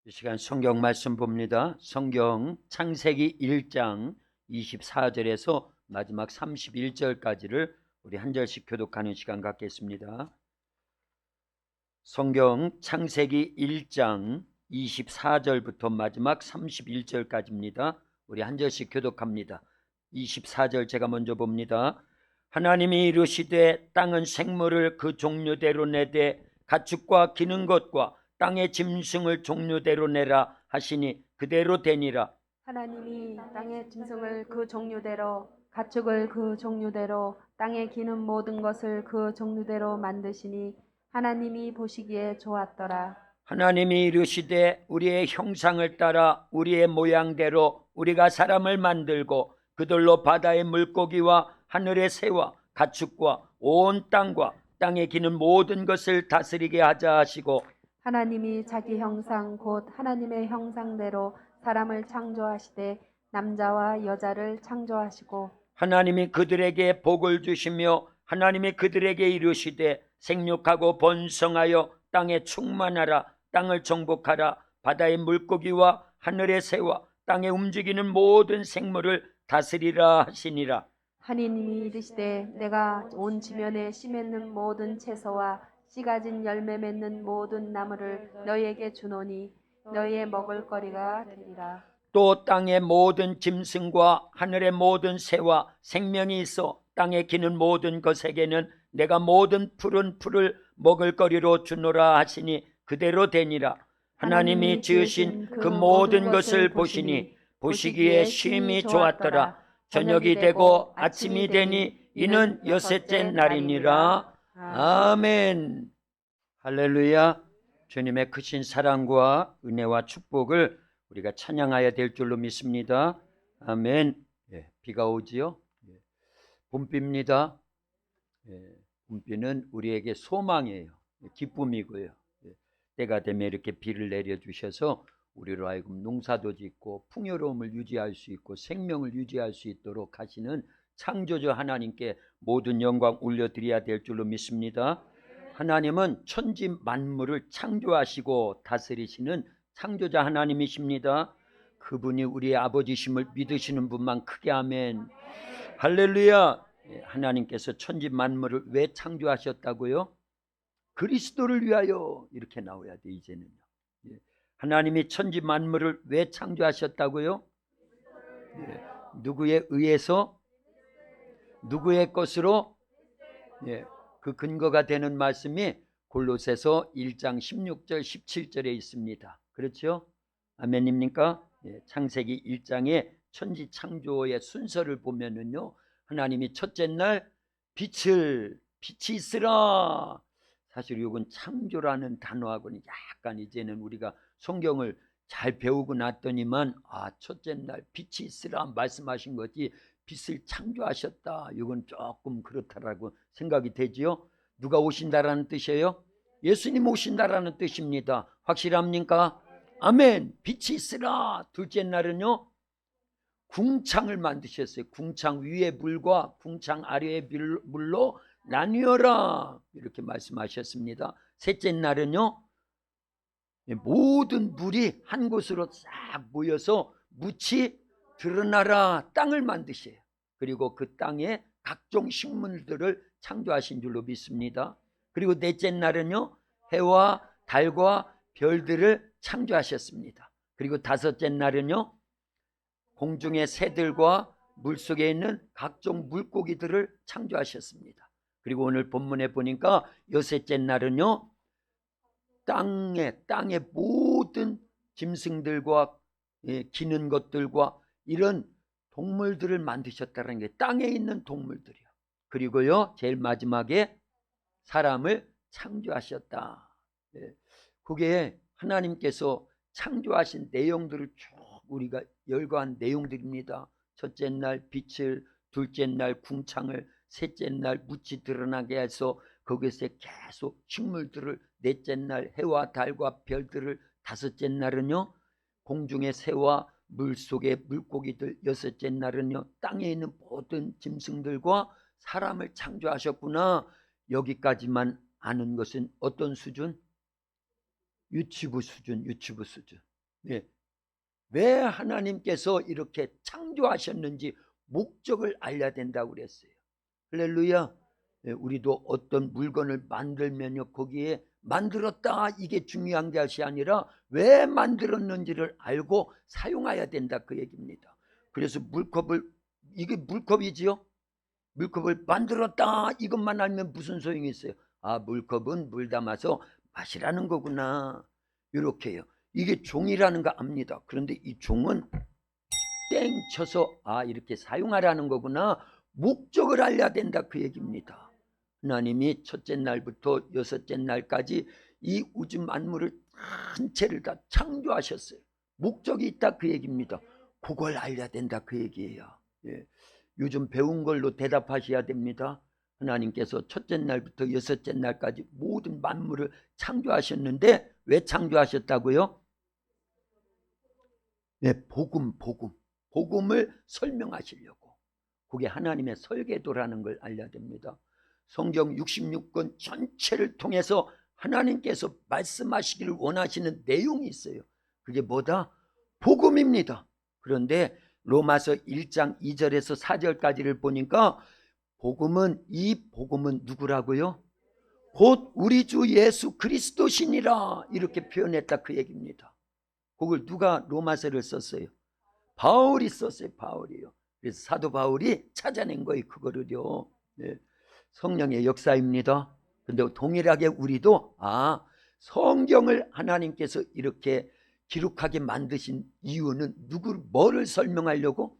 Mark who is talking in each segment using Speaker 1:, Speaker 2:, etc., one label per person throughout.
Speaker 1: 이 시간 성경 말씀 봅니다. 성경 창세기 1장 24절에서 마지막 31절까지를 우리 한 절씩 교독하는 시간 갖겠습니다. 성경 창세기 1장 24절부터 마지막 31절까지입니다. 우리 한 절씩 교독합니다. 24절 제가 먼저 봅니다. 하나님이 이르시되 땅은 생물을 그 종류대로 내되 가축과 기는 것과 땅의 짐승을 종류대로 내라 하시니 그대로 되니라.
Speaker 2: 하나님이 땅의 짐승을 그 종류대로, 가축을 그 종류대로, 땅에 기는 모든 것을 그 종류대로 만드시니 하나님이 보시기에 좋았더라.
Speaker 1: 하나님이 이르시되 우리의 형상을 따라 우리의 모양대로 우리가 사람을 만들고 그들로 바다의 물고기와 하늘의 새와 가축과 온 땅과 땅에 기는 모든 것을 다스리게 하자 하시고,
Speaker 2: 하나님이 자기 형상 곧 하나님의 형상대로 사람을 창조하시되 남자와 여자를 창조하시고,
Speaker 1: 하나님이 그들에게 복을 주시며 하나님이 그들에게 이르시되 생육하고 번성하여 땅에 충만하라. 땅을 정복하라. 바다의 물고기와 하늘의 새와 땅에 움직이는 모든 생물을 다스리라 하시니라.
Speaker 2: 하나님이 이르시되 내가 온 지면에 씨 맺는 모든 채소와 씨 가진 열매 맺는 모든 나무를 너희에게 주노니 너희의 먹을거리가 되리라.
Speaker 1: 또 땅의 모든 짐승과 하늘의 모든 새와 생명이 있어 땅에 기는 모든 것에게는 내가 모든 푸른 풀을 먹을거리로 주노라 하시니 그대로 되니라. 하나님이 지으신 그 모든 것을 보시니 보시기에 심히 좋았더라. 저녁이 되고 아침이 되니 이는 여섯째 날이니라. 아멘. 할렐루야. 주님의 크신 사랑과 은혜와 축복을 우리가 찬양해야 될 줄로 믿습니다. 아멘. 예, 비가 오지요. 예, 봄비입니다. 예, 봄비는 우리에게 소망이에요. 기쁨이고요. 예, 때가 되면 이렇게 비를 내려주셔서 우리로 하여금 농사도 짓고 풍요로움을 유지할 수 있고 생명을 유지할 수 있도록 하시는 창조주 하나님께 모든 영광 올려드려야 될 줄로 믿습니다. 하나님은 천지 만물을 창조하시고 다스리시는 창조자 하나님이십니다. 그분이 우리의 아버지심을 믿으시는 분만 크게 아멘. 할렐루야. 하나님께서 천지 만물을 왜 창조하셨다고요? 그리스도를 위하여. 이렇게 나와야 돼 이제는요. 하나님이 천지 만물을 왜 창조하셨다고요? 누구에 의해서? 누구의 것으로? 그 근거가 되는 말씀이 골로새서 1장 16절 17절에 있습니다. 그렇죠? 아멘입니까? 창세기 1장의 천지 창조의 순서를 보면은요, 하나님이 첫째 날 빛이 있으라. 사실 이건 창조라는 단어하고는 약간 이제는 우리가 성경을 잘 배우고 났더니만 첫째 날 빛이 있으라 말씀하신 거지 빛을 창조하셨다, 이건 조금 그렇다라고 생각이 되지요. 누가 오신다라는 뜻이에요? 예수님 오신다라는 뜻입니다. 확실합니까? 아멘. 빛이 있으라. 둘째 날은요, 궁창을 만드셨어요. 궁창 위의 물과 궁창 아래의 물로 나뉘어라, 이렇게 말씀하셨습니다. 셋째 날은요, 모든 물이 한 곳으로 싹 모여서 묻이 드러나라, 땅을 만드셔요. 그리고 그 땅에 각종 식물들을 창조하신 줄로 믿습니다. 그리고 넷째 날은요, 해와 달과 별들을 창조하셨습니다. 그리고 다섯째 날은요, 공중의 새들과 물속에 있는 각종 물고기들을 창조하셨습니다. 그리고 오늘 본문에 보니까 여섯째 날은요, 땅의 모든 짐승들과 기는 것들과 이런 동물들을 만드셨다는 게, 땅에 있는 동물들이요. 그리고요, 제일 마지막에 사람을 창조하셨다. 그게 하나님께서 창조하신 내용들을 쭉 우리가 열거한 내용들입니다. 첫째 날 빛을, 둘째 날 궁창을, 셋째 날 묻이 드러나게 해서 거기서 계속 식물들을, 넷째 날 해와 달과 별들을, 다섯째 날은요 공중의 새와 물속의 물고기들, 여섯째 날은요 땅에 있는 모든 짐승들과 사람을 창조하셨구나. 여기까지만 아는 것은 어떤 수준? 유치부 수준. 네. 왜 하나님께서 이렇게 창조하셨는지 목적을 알려야 된다고 그랬어요. 할렐루야. 네, 우리도 어떤 물건을 만들면요, 거기에 만들었다 이게 중요한 것이 아니라 왜 만들었는지를 알고 사용해야 된다 그 얘기입니다. 그래서 물컵을, 이게 물컵이지요. 물컵을 만들었다 이것만 알면 무슨 소용이 있어요? 아, 물컵은 물 담아서 마시라는 거구나, 이렇게요. 이게 종이라는 거 압니다. 그런데 이 종은 땡 쳐서 아, 이렇게 사용하라는 거구나, 목적을 알려야 된다 그 얘기입니다. 하나님이 첫째 날부터 여섯째 날까지 이 우주 만물을 전체를 다 창조하셨어요. 목적이 있다 그 얘기입니다. 그걸 알려야 된다 그 얘기예요. 예. 요즘 배운 걸로 대답하셔야 됩니다. 하나님께서 첫째 날부터 여섯째 날까지 모든 만물을 창조하셨는데 왜 창조하셨다고요? 네, 복음을 설명하시려고. 그게 하나님의 설계도라는 걸 알려야 됩니다. 성경 66권 전체를 통해서 하나님께서 말씀하시기를 원하시는 내용이 있어요. 그게 뭐다? 복음입니다. 그런데 로마서 1장 2절에서 4절까지를 보니까 이 복음은 누구라고요? 곧 우리 주 예수 그리스도시니라, 이렇게 표현했다 그 얘기입니다. 그걸 누가 로마서를 썼어요? 바울이 썼어요. 바울이요. 그래서 사도 바울이 찾아낸 거예요, 그거를요. 네. 성령의 역사입니다. 근데 동일하게 우리도 성경을 하나님께서 이렇게 기록하게 만드신 이유는 뭐를 설명하려고?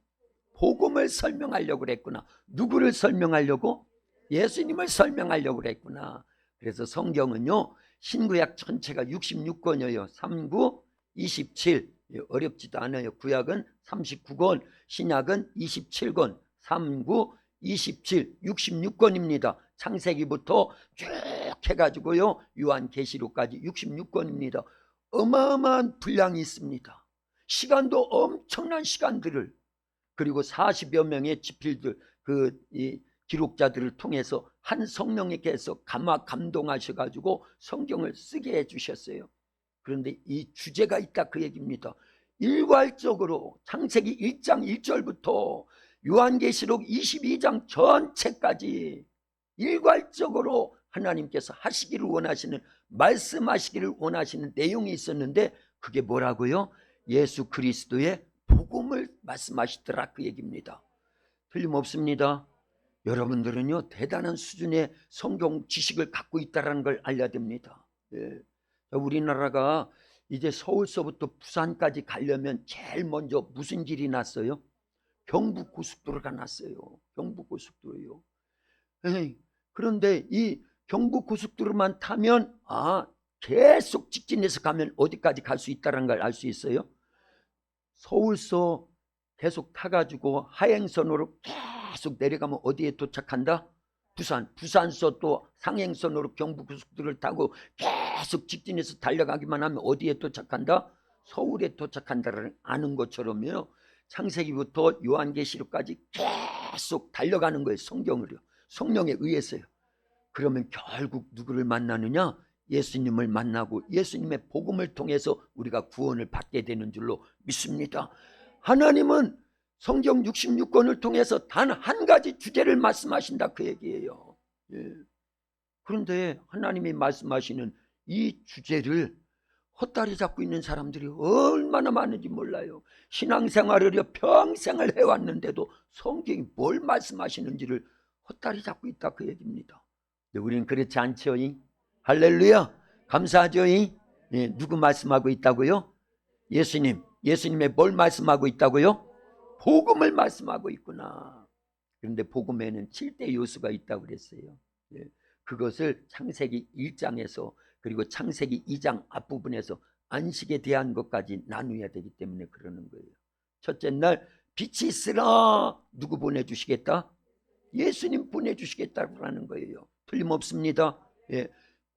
Speaker 1: 복음을 설명하려고 그랬구나. 누구를 설명하려고? 예수님을 설명하려고 그랬구나. 그래서 성경은요, 신구약 전체가 66권이에요. 39, 27. 어렵지도 않아요. 구약은 39권, 신약은 27권, 39, 27, 66권입니다. 창세기부터 쭉 해가지고요, 요한계시록까지 66권입니다. 어마어마한 분량이 있습니다. 시간도 엄청난 시간들을, 그리고 40여 명의 지필들, 이 기록자들을 통해서 한 성령님께서 감동하셔가지고 성경을 쓰게 해주셨어요. 그런데 이 주제가 있다 그 얘기입니다. 일괄적으로 창세기 1장 1절부터 요한계시록 22장 전체까지 일괄적으로 하나님께서 하시기를 원하시는, 말씀하시기를 원하시는 내용이 있었는데 그게 뭐라고요? 예수 그리스도의 복음을 말씀하시더라 그 얘기입니다. 틀림없습니다. 여러분들은요, 대단한 수준의 성경 지식을 갖고 있다는 걸 알려야 됩니다. 예. 우리나라가 이제 서울서부터 부산까지 가려면 제일 먼저 무슨 길이 났어요? 경부고속도로가 났어요. 경부고속도로요. 그런데 이 경부고속도로만 타면 계속 직진해서 가면 어디까지 갈 수 있다는 걸 알 수 있어요? 서울서 계속 타가지고 하행선으로 계속 내려가면 어디에 도착한다? 부산서 또 상행선으로 경부고속도로를 타고 계속 직진해서 달려가기만 하면 어디에 도착한다? 서울에 도착한다를 아는 것처럼요, 창세기부터 요한계시록까지 계속 달려가는 거예요. 성경을요. 성령에 의해서요. 그러면 결국 누구를 만나느냐? 예수님을 만나고 예수님의 복음을 통해서 우리가 구원을 받게 되는 줄로 믿습니다. 하나님은 성경 66권을 통해서 단 한 가지 주제를 말씀하신다 그 얘기예요. 예. 그런데 하나님이 말씀하시는 이 주제를 헛다리 잡고 있는 사람들이 얼마나 많은지 몰라요. 신앙생활을 평생을 해왔는데도 성경이 뭘 말씀하시는지를 헛다리 잡고 있다 그 얘기입니다. 근데 우리는 그렇지 않죠. 할렐루야, 감사하죠. 예, 누구 말씀하고 있다고요? 예수님의 뭘 말씀하고 있다고요? 복음을 말씀하고 있구나. 그런데 복음에는 7대 요소가 있다고 그랬어요. 예, 그것을 창세기 1장에서 그리고 창세기 2장 앞부분에서 안식에 대한 것까지 나누어야 되기 때문에 그러는 거예요. 첫째 날 빛이 있으라. 누구 보내주시겠다? 예수님 보내주시겠다고 하는 거예요. 틀림없습니다. 예,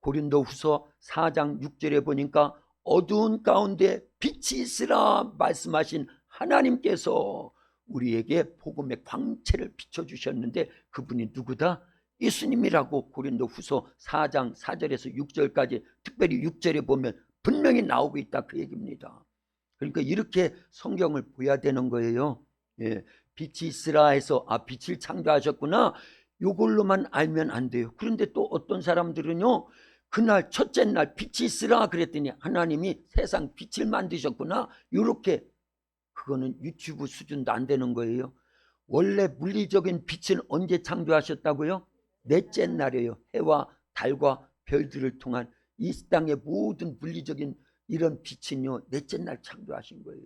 Speaker 1: 고린도후서 4장 6절에 보니까 어두운 가운데 빛이 있으라 말씀하신 하나님께서 우리에게 복음의 광채를 비춰주셨는데 그분이 누구다? 예수님이라고 고린도후서 4장 4절에서 6절까지, 특별히 6절에 보면 분명히 나오고 있다 그 얘기입니다. 그러니까 이렇게 성경을 보야 되는 거예요. 예, 빛이 있으라 해서 빛을 창조하셨구나 이걸로만 알면 안 돼요. 그런데 또 어떤 사람들은요, 그날 첫째 날 빛이 있으라 그랬더니 하나님이 세상 빛을 만드셨구나 이렇게, 그거는 유튜브 수준도 안 되는 거예요. 원래 물리적인 빛은 언제 창조하셨다고요? 넷째 날이에요. 해와 달과 별들을 통한 이 땅의 모든 물리적인 이런 빛은요, 넷째 날 창조하신 거예요.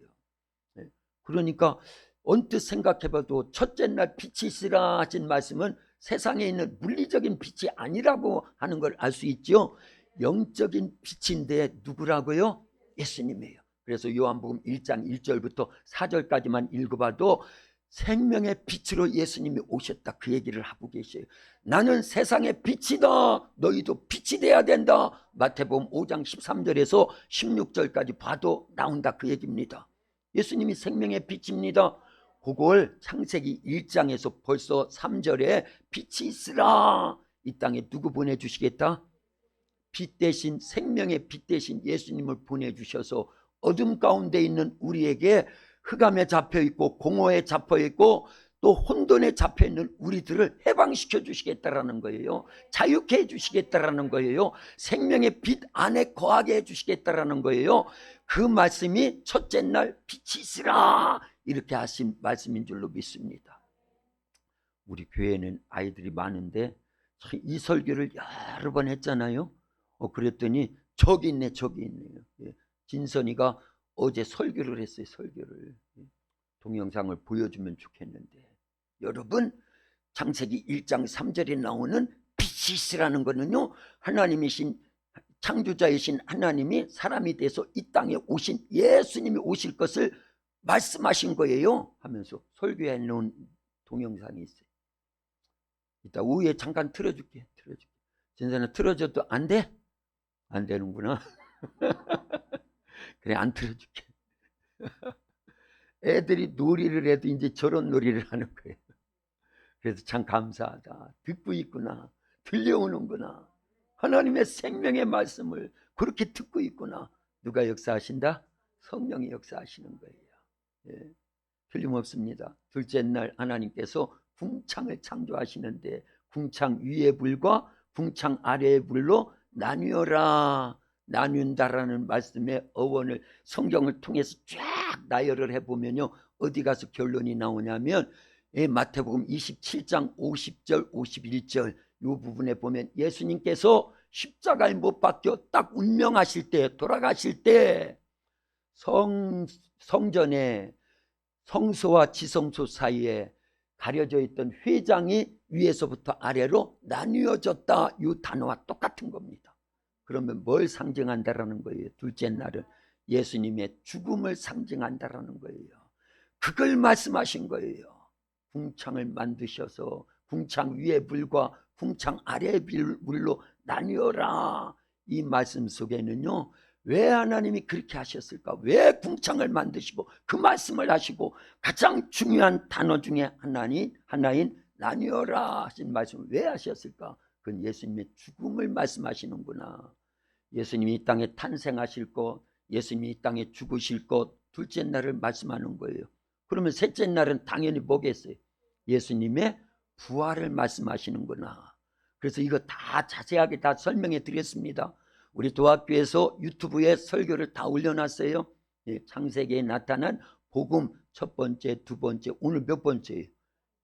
Speaker 1: 그러니까 언뜻 생각해봐도 첫째 날 빛이 있으라 하신 말씀은 세상에 있는 물리적인 빛이 아니라고 하는 걸 알 수 있죠. 영적인 빛인데 누구라고요? 예수님이에요. 그래서 요한복음 1장 1절부터 4절까지만 읽어봐도 생명의 빛으로 예수님이 오셨다 그 얘기를 하고 계셔요. 나는 세상의 빛이다. 너희도 빛이 돼야 된다. 마태복음 5장 13절에서 16절까지 봐도 나온다 그 얘기입니다. 예수님이 생명의 빛입니다. 그걸 창세기 1장에서 벌써 3절에 빛이 있으라, 이 땅에 누구 보내주시겠다? 빛 대신, 생명의 빛 대신 예수님을 보내주셔서 어둠 가운데 있는 우리에게, 흑암에 잡혀있고 공허에 잡혀있고 또 혼돈에 잡혀있는 우리들을 해방시켜 주시겠다라는 거예요. 자유케 해주시겠다라는 거예요. 생명의 빛 안에 거하게 해주시겠다라는 거예요. 그 말씀이 첫째 날 빛이 있으라 이렇게 하신 말씀인 줄로 믿습니다. 우리 교회는 아이들이 많은데 이 설교를 여러 번 했잖아요. 그랬더니 저기 있네 저기 있네요. 진선이가 어제 설교를 했어요. 설교를. 동영상을 보여주면 좋겠는데, 여러분 창세기 1장 3절에 나오는 빛이 있으라는 거는요, 하나님이신 창조자이신 하나님이 사람이 돼서 이 땅에 오신 예수님이 오실 것을 말씀하신 거예요 하면서 설교해 놓은 동영상이 있어요. 이따 오후에 잠깐 틀어줄게. 진선아 틀어줘도 안 돼? 안 되는구나. 그래 안 틀어줄게. 애들이 놀이를 해도 이제 저런 놀이를 하는 거예요. 그래서 참 감사하다. 듣고 있구나. 들려오는구나. 하나님의 생명의 말씀을 그렇게 듣고 있구나. 누가 역사하신다? 성령이 역사하시는 거예요. 예, 틀림없습니다. 둘째 날 하나님께서 궁창을 창조하시는데 궁창 위의 불과 궁창 아래의 불로 나뉘어라. 나눈다라는 말씀의 어원을 성경을 통해서 쫙 나열을 해보면요, 어디 가서 결론이 나오냐면 마태복음 27장 50절 51절 이 부분에 보면 예수님께서 십자가에 못 박혀 딱 운명하실 때, 돌아가실 때 성전에 성소와 지성소 사이에 가려져 있던 회장이 위에서부터 아래로 나뉘어졌다, 이 단어와 똑같은 겁니다. 그러면 뭘 상징한다라는 거예요? 둘째 날은 예수님의 죽음을 상징한다라는 거예요. 그걸 말씀하신 거예요. 궁창을 만드셔서 궁창 위의 불과 궁창 아래의 불로 나뉘어라. 이 말씀 속에는요, 왜 하나님이 그렇게 하셨을까? 왜 궁창을 만드시고 그 말씀을 하시고 가장 중요한 단어 중에 하나인 나뉘어라 하신 말씀을 왜 하셨을까? 그건 예수님의 죽음을 말씀하시는구나. 예수님이 이 땅에 탄생하실 것, 예수님이 이 땅에 죽으실 것, 둘째 날을 말씀하는 거예요. 그러면 셋째 날은 당연히 뭐겠어요? 예수님의 부활을 말씀하시는구나. 그래서 이거 다 자세하게 다 설명해 드렸습니다. 우리 도학교에서 유튜브에 설교를 다 올려놨어요. 창세기에 나타난 복음 첫 번째, 두 번째, 오늘 몇 번째예요?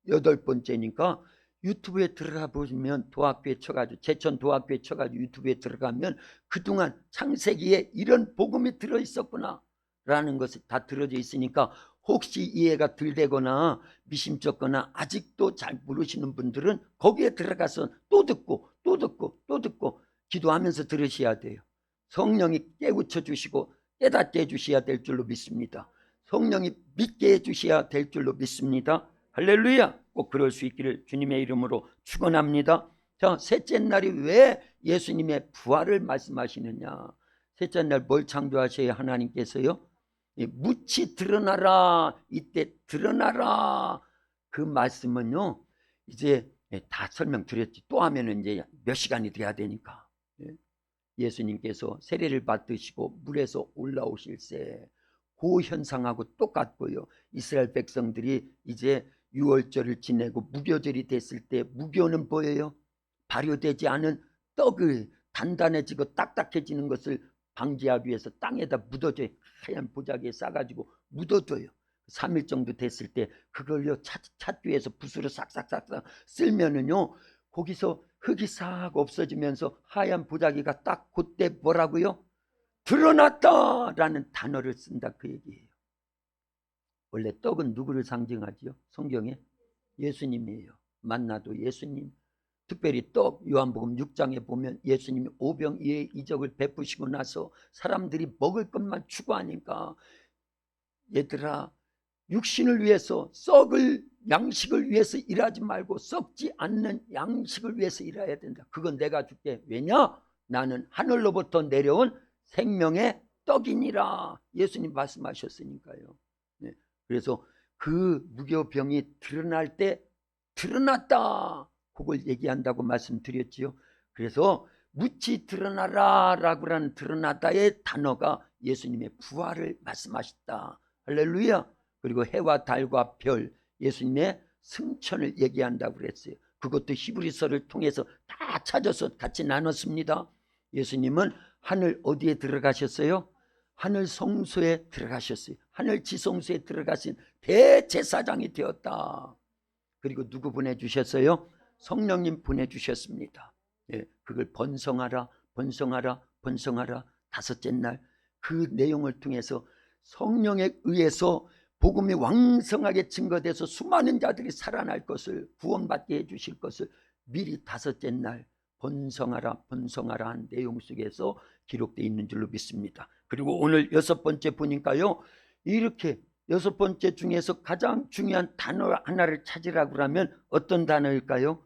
Speaker 1: 8번째니까 유튜브에 들어가 보시면 도학교에 쳐가지고 제천 도학교에 쳐가지고 유튜브에 들어가면 그동안 창세기에 이런 복음이 들어있었구나 라는 것이 다 들어져 있으니까 혹시 이해가 덜 되거나 미심쩍거나 아직도 잘 모르시는 분들은 거기에 들어가서 또 듣고 또 듣고 또 듣고 기도하면서 들으셔야 돼요. 성령이 깨우쳐 주시고 깨닫게 해주셔야 될 줄로 믿습니다. 성령이 믿게 해주셔야 될 줄로 믿습니다. 할렐루야. 꼭 그럴 수 있기를 주님의 이름으로 축원합니다. 자, 셋째 날이 왜 예수님의 부활을 말씀하시느냐? 셋째 날 뭘 창조하셔야 하나님께서요? 묻히 드러나라. 이때 드러나라. 그 말씀은요, 이제 다 설명드렸지. 또 하면은 이제 몇 시간이 돼야 되니까. 예수님께서 세례를 받으시고 물에서 올라오실세 그 현상하고 똑같고요. 이스라엘 백성들이 이제 유월절을 지내고 무교절이 됐을 때 무교는 뭐예요? 발효되지 않은 떡을 단단해지고 딱딱해지는 것을 방지하기 위해서 땅에다 묻어줘요. 하얀 보자기에 싸가지고 묻어줘요. 3일 정도 됐을 때 그걸요 찾기 위해서 붓으로 싹싹싹 쓸면은요 거기서 흙이 싹 없어지면서 하얀 보자기가 딱 그때 뭐라고요? 드러났다라는 단어를 쓴다 그 얘기예요. 원래 떡은 누구를 상징하지요? 성경에 예수님이에요. 만나도 예수님. 특별히 떡 요한복음 6장에 보면 예수님이 오병이의 이적을 베푸시고 나서 사람들이 먹을 것만 추구하니까 얘들아 육신을 위해서 썩을 양식을 위해서 일하지 말고 썩지 않는 양식을 위해서 일해야 된다. 그건 내가 줄게. 왜냐? 나는 하늘로부터 내려온 생명의 떡이니라. 예수님 말씀하셨으니까요. 네. 그래서 그 무교병이 드러날 때 드러났다. 그걸 얘기한다고 말씀드렸지요. 그래서 무치 드러나라 라고 하는 드러나다의 단어가 예수님의 부활을 말씀하셨다. 할렐루야. 그리고 해와 달과 별 예수님의 승천을 얘기한다고 그랬어요. 그것도 히브리서를 통해서 다 찾아서 같이 나눴습니다. 예수님은 하늘 어디에 들어가셨어요? 하늘 성소에 들어가셨어요. 하늘 지성소에 들어가신 대제사장이 되었다. 그리고 누구 보내주셨어요? 성령님 보내주셨습니다. 예, 그걸 번성하라 번성하라 번성하라 다섯째 날 그 내용을 통해서 성령에 의해서 복음이 왕성하게 증거돼서 수많은 자들이 살아날 것을 구원받게 해주실 것을 미리 다섯째 날 번성하라 번성하라 한 내용 속에서 기록되어 있는 줄로 믿습니다. 그리고 오늘 여섯 번째 보니까요 이렇게 여섯 번째 중에서 가장 중요한 단어 하나를 찾으라고 하면 어떤 단어일까요?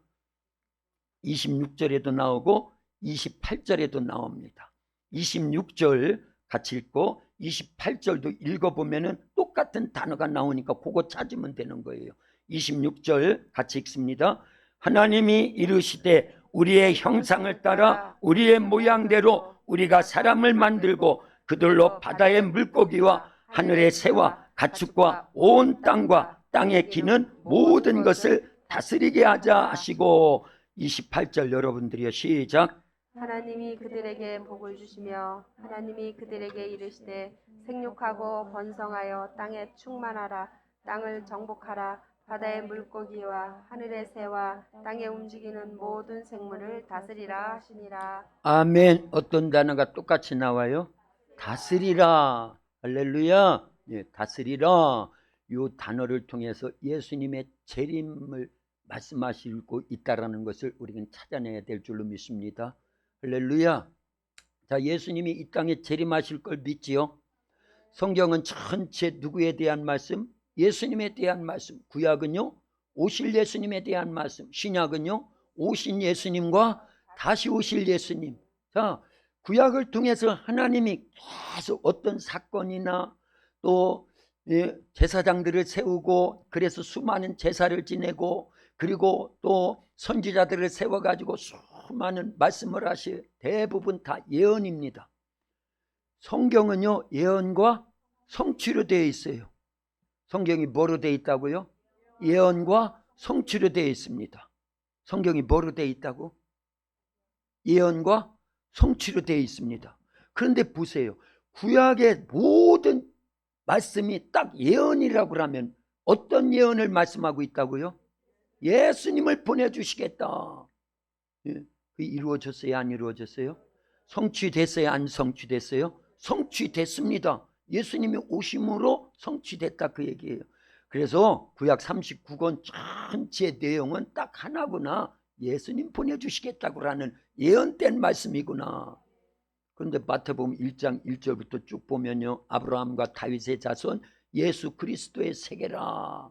Speaker 1: 26절에도 나오고 28절에도 나옵니다. 26절 같이 읽고 28절도 읽어보면 똑같은 단어가 나오니까 그거 찾으면 되는 거예요. 26절 같이 읽습니다. 하나님이 이르시되 우리의 형상을 따라 우리의 모양대로 우리가 사람을 만들고 그들로 바다의 물고기와 하늘의 새와 가축과 온 땅과 땅에 기는 모든 것을 다스리게 하자 하시고 28절 여러분들이요 시작.
Speaker 2: 하나님이 그들에게 복을 주시며 하나님이 그들에게 이르시되 생육하고 번성하여 땅에 충만하라. 땅을 정복하라. 바다의 물고기와 하늘의 새와 땅에 움직이는 모든 생물을 다스리라 하시니라.
Speaker 1: 아멘. 어떤 단어가 똑같이 나와요? 다스리라. 할렐루야. 예, 다스리라. 이 단어를 통해서 예수님의 재림을 말씀하시고 있다라는 것을 우리는 찾아내야 될 줄로 믿습니다. 할렐루야. 자, 예수님이 이 땅에 재림하실 걸 믿지요? 성경은 전체 누구에 대한 말씀? 예수님에 대한 말씀. 구약은요 오실 예수님에 대한 말씀. 신약은요 오신 예수님과 다시 오실 예수님. 자, 구약을 통해서 하나님이 계속 어떤 사건이나 또 제사장들을 세우고 그래서 수많은 제사를 지내고 그리고 또 선지자들을 세워가지고 수많은 말씀을 하시 대부분 다 예언입니다. 성경은요 예언과 성취로 되어 있어요. 성경이 뭐로 되어 있다고요? 예언과 성취로 되어 있습니다. 성경이 뭐로 되어 있다고? 예언과 성취로 되어 있습니다. 그런데 보세요. 구약의 모든 말씀이 딱 예언이라고 하면 어떤 예언을 말씀하고 있다고요? 예수님을 보내주시겠다. 예, 이루어졌어요? 안 이루어졌어요? 성취됐어요? 안 성취됐어요? 성취됐습니다. 예수님이 오심으로 성취됐다 그 얘기예요. 그래서 구약 39권 전체 내용은 딱 하나구나. 예수님 보내주시겠다고 하는 예언된 말씀이구나. 그런데 마태복음 1장 1절부터 쭉 보면요. 아브라함과 다윗의 자손 예수 그리스도의 세계라.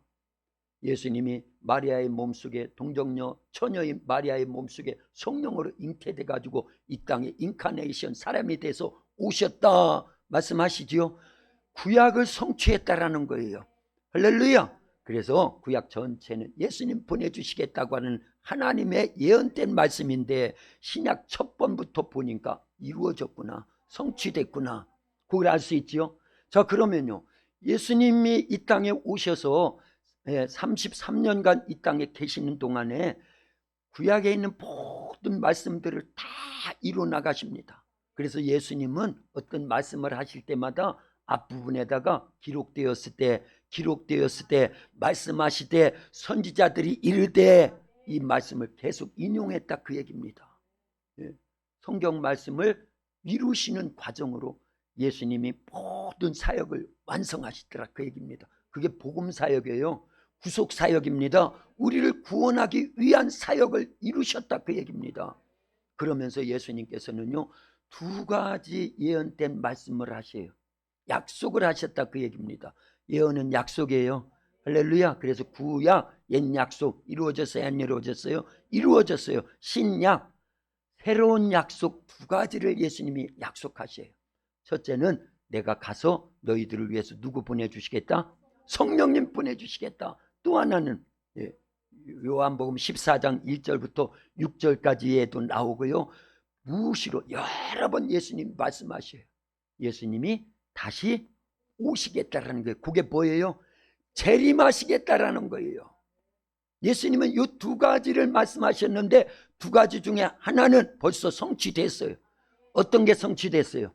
Speaker 1: 예수님이 마리아의 몸속에 동정녀 처녀인 마리아의 몸속에 성령으로 잉태돼 가지고 이 땅에 인카네이션 사람이 돼서 오셨다 말씀하시지요. 구약을 성취했다라는 거예요. 할렐루야. 그래서 구약 전체는 예수님 보내주시겠다고 하는 하나님의 예언된 말씀인데 신약 첫 번부터 보니까 이루어졌구나, 성취됐구나, 그걸 알 수 있지요. 자, 그러면요, 예수님이 이 땅에 오셔서 33년간 이 땅에 계시는 동안에 구약에 있는 모든 말씀들을 다 이루어 나가십니다. 그래서 예수님은 어떤 말씀을 하실 때마다 앞부분에다가 기록되었을 때 말씀하시되 선지자들이 이르되 이 말씀을 계속 인용했다, 그 얘기입니다. 성경 말씀을 이루시는 과정으로 예수님이 모든 사역을 완성하시더라, 그 얘기입니다. 그게 복음 사역이에요. 구속 사역입니다. 우리를 구원하기 위한 사역을 이루셨다, 그 얘기입니다. 그러면서 예수님께서는요, 두 가지 예언된 말씀을 하셔요. 약속을 하셨다, 그 얘기입니다. 예언은 약속이에요. 할렐루야. 그래서 구약, 옛 약속 이루어졌어요, 안 이루어졌어요? 이루어졌어요. 신약, 새로운 약속 두 가지를 예수님이 약속하셔요. 첫째는 내가 가서 너희들을 위해서 누구 보내주시겠다? 성령님 보내주시겠다. 또 하나는 요한복음 14장 1절부터 6절까지에도 나오고요, 무시로 여러 번 예수님 말씀하셔요. 예수님이 다시 오시겠다라는 거예요. 그게 뭐예요? 재림하시겠다라는 거예요. 예수님은 이 두 가지를 말씀하셨는데 두 가지 중에 하나는 벌써 성취됐어요. 어떤 게 성취됐어요?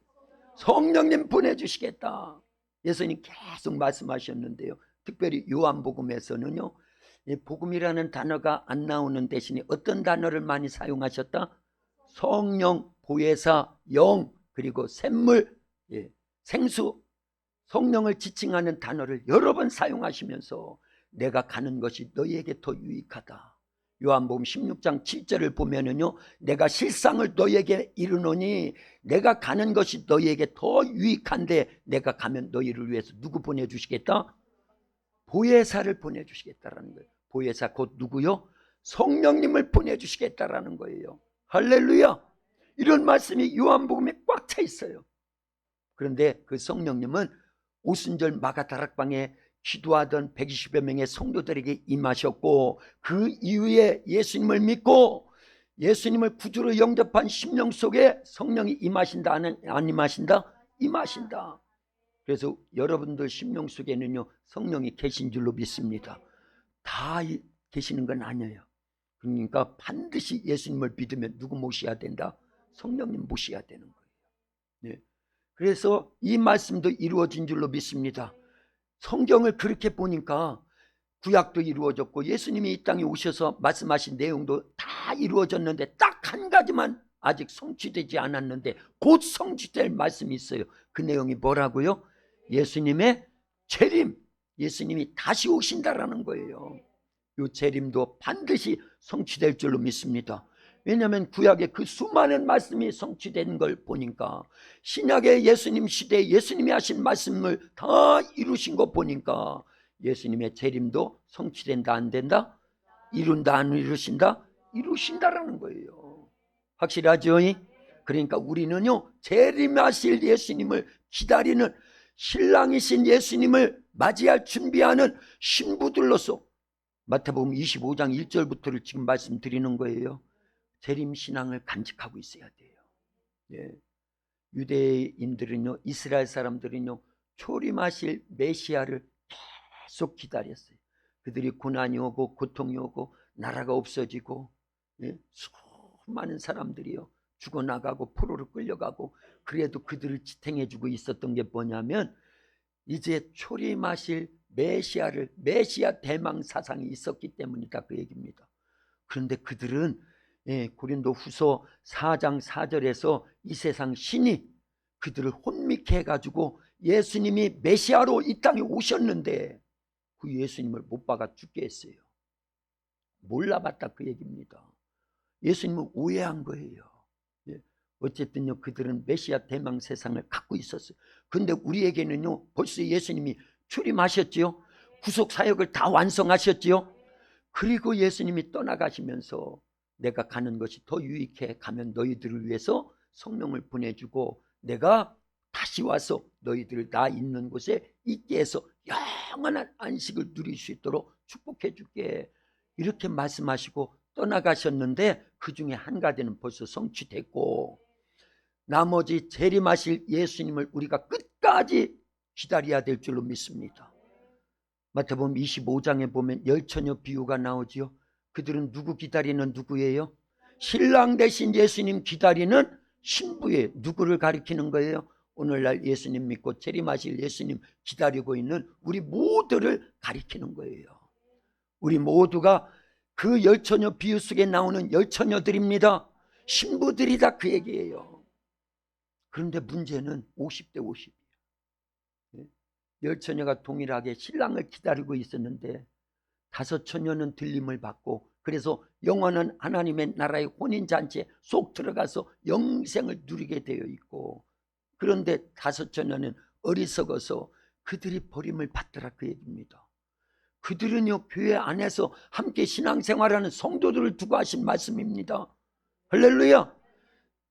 Speaker 1: 성령님 보내주시겠다. 예수님 계속 말씀하셨는데요, 특별히 요한복음에서는요, 복음이라는 단어가 안 나오는 대신에 어떤 단어를 많이 사용하셨다? 성령, 보혜사, 영, 그리고 샘물, 생수, 성령을 지칭하는 단어를 여러 번 사용하시면서 내가 가는 것이 너희에게 더 유익하다. 요한복음 16장 7절을 보면은요, 내가 실상을 너희에게 이르노니 내가 가는 것이 너희에게 더 유익한데 내가 가면 너희를 위해서 누구 보내주시겠다? 보혜사를 보내주시겠다라는 거예요. 보혜사 곧 누구요? 성령님을 보내주시겠다라는 거예요. 할렐루야. 이런 말씀이 요한복음에 꽉 차 있어요. 그런데 그 성령님은 오순절 마가다락방에 기도하던 120여 명의 성도들에게 임하셨고, 그 이후에 예수님을 믿고 예수님을 구주로 영접한 심령 속에 성령이 임하신다, 안 임하신다? 임하신다. 그래서 여러분들 심령 속에는요, 성령이 계신 줄로 믿습니다. 다 계시는 건 아니에요. 그러니까 반드시 예수님을 믿으면 누구 모셔야 된다? 성령님 모셔야 되는 거예요. 네. 그래서 이 말씀도 이루어진 줄로 믿습니다. 성경을 그렇게 보니까 구약도 이루어졌고 예수님이 이 땅에 오셔서 말씀하신 내용도 다 이루어졌는데 딱 한 가지만 아직 성취되지 않았는데 곧 성취될 말씀이 있어요. 그 내용이 뭐라고요? 예수님의 재림, 예수님이 다시 오신다라는 거예요. 이 재림도 반드시 성취될 줄로 믿습니다. 왜냐하면 구약의 그 수많은 말씀이 성취된 걸 보니까, 신약의 예수님 시대에 예수님이 하신 말씀을 다 이루신 거 보니까 예수님의 재림도 성취된다, 안 된다? 이룬다, 안 이루신다? 이루신다라는 거예요. 확실하죠? 그러니까 우리는요, 재림하실 예수님을 기다리는, 신랑이신 예수님을 맞이할 준비하는 신부들로서 마태복음 25장 1절부터를 지금 말씀드리는 거예요. 재림신앙을 간직하고 있어야 돼요. 예. 유대인들은요, 이스라엘 사람들은요, 초림하실 메시아를 계속 기다렸어요. 그들이 고난이 오고 고통이 오고 나라가 없어지고, 수많은 사람들이요 죽어나가고 포로로 끌려가고, 그래도 그들을 지탱해주고 있었던 게 뭐냐면 이제 초림하실 메시아 대망 사상이 있었기 때문이다, 그 얘기입니다. 그런데 그들은 고린도 후서 4장 4절에서 이 세상 신이 그들을 혼미케 해가지고 예수님이 메시아로 이 땅에 오셨는데 그 예수님을 못 박아 죽게 했어요. 몰라봤다, 그 얘기입니다. 예수님을 오해한 거예요. 어쨌든요, 그들은 메시아 대망 세상을 갖고 있었어요. 근데 우리에게는요, 벌써 예수님이 출임하셨지요. 구속 사역을 다 완성하셨지요. 그리고 예수님이 떠나가시면서 내가 가는 것이 더 유익해, 가면 너희들을 위해서 성령을 보내주고 내가 다시 와서 너희들 나 있는 곳에 있게 해서 영원한 안식을 누릴 수 있도록 축복해 줄게. 이렇게 말씀하시고 떠나가셨는데 그 중에 한 가지는 벌써 성취됐고, 나머지 재림하실 예수님을 우리가 끝까지 기다려야 될 줄로 믿습니다. 마태복음 25장에 보면 열처녀 비유가 나오지요. 그들은 누구 기다리는 누구예요? 신랑 대신 예수님 기다리는 신부예요. 누구를 가리키는 거예요? 오늘날 예수님 믿고 재림하실 예수님 기다리고 있는 우리 모두를 가리키는 거예요. 우리 모두가 그 열처녀 비유 속에 나오는 열처녀들입니다. 신부들이다, 그 얘기예요. 그런데 문제는 50대 50이에요. 열처녀가 동일하게 신랑을 기다리고 있었는데 다섯 처녀는 들림을 받고, 그래서 영원한 하나님의 나라의 혼인잔치에 쏙 들어가서 영생을 누리게 되어 있고, 그런데 다섯 처녀는 어리석어서 그들이 버림을 받더라, 그 얘기입니다. 그들은요, 교회 안에서 함께 신앙생활하는 성도들을 두고 하신 말씀입니다. 할렐루야.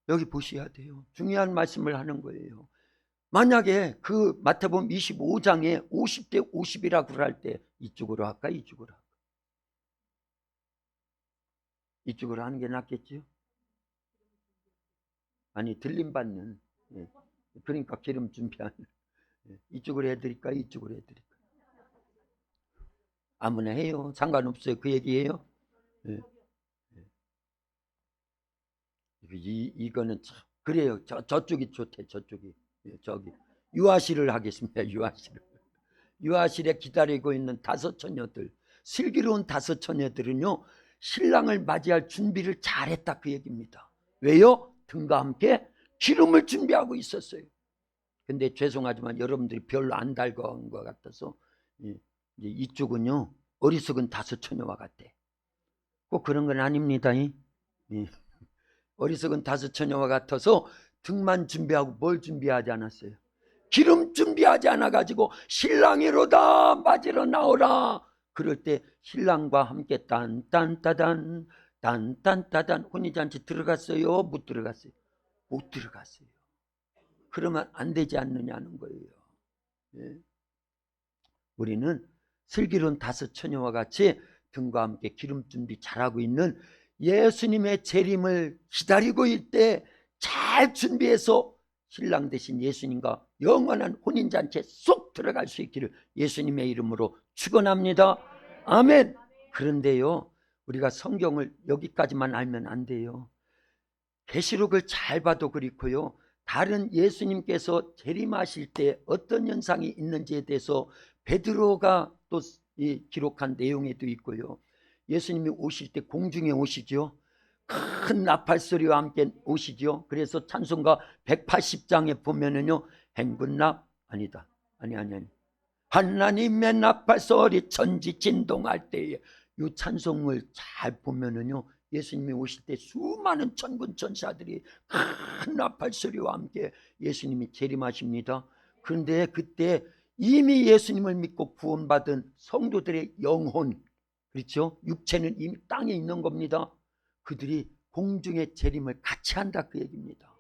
Speaker 1: 여기 보셔야 돼요. 중요한 말씀을 하는 거예요. 만약에 그 마태복음 25장에 50대 50이라고 할 때 이쪽으로 할까, 이쪽으로 할까? 이쪽으로 하는 게 낫겠죠? 아니, 들림받는, 그러니까 기름 준비하는, 이쪽으로 해드릴까, 이쪽으로 해드릴까? 아무나 해요. 상관없어요. 그 얘기예요. 이거는 참 그래요. 저쪽이 좋대. 저쪽이. 저기 유아실을 하겠습니다. 유아실에 기다리고 있는 다섯 처녀들, 슬기로운 다섯 처녀들은요, 신랑을 맞이할 준비를 잘했다, 그 얘기입니다. 왜요? 등과 함께 기름을 준비하고 있었어요. 근데 죄송하지만 여러분들이 별로 안 달궈온 것 같아서 이쪽은요, 어리석은 다섯 처녀와 같대. 꼭 그런 건 아닙니다. 어리석은 다섯 처녀와 같아서 등만 준비하고 뭘 준비하지 않았어요? 기름 준비하지 않아가지고 신랑이로다 맞으러 나오라. 그럴 때 신랑과 함께 딴딴따단 딴딴따단 혼인잔치 들어갔어요? 못 들어갔어요? 못 들어갔어요. 그러면 안 되지 않느냐는 거예요. 우리는 슬기로운 다섯 처녀와 같이 등과 함께 기름 준비 잘하고 있는 예수님의 재림을 기다리고 있을 때 잘 준비해서 신랑 대신 예수님과 영원한 혼인잔치에 쏙 들어갈 수 있기를 예수님의 이름으로 축원합니다. 아멘. 그런데요, 우리가 성경을 여기까지만 알면 안 돼요. 계시록을 잘 봐도 그렇고요, 다른 예수님께서 재림하실 때 어떤 현상이 있는지에 대해서 베드로가 또 기록한 내용에도 있고요, 예수님이 오실 때 공중에 오시죠. 큰 나팔 소리와 함께 오시죠. 그래서 찬송가 180장에 보면은요, 행군납 아니다. 아니 하나님의 나팔 소리 천지 진동할 때에 이 찬송을 잘 보면은요, 예수님이 오실 때 수많은 천군 천사들이 큰 나팔 소리와 함께 예수님이 재림하십니다. 그런데 그때 이미 예수님을 믿고 구원받은 성도들의 영혼, 그렇죠? 육체는 이미 땅에 있는 겁니다. 그들이 공중의 재림을 같이 한다, 그 얘기입니다.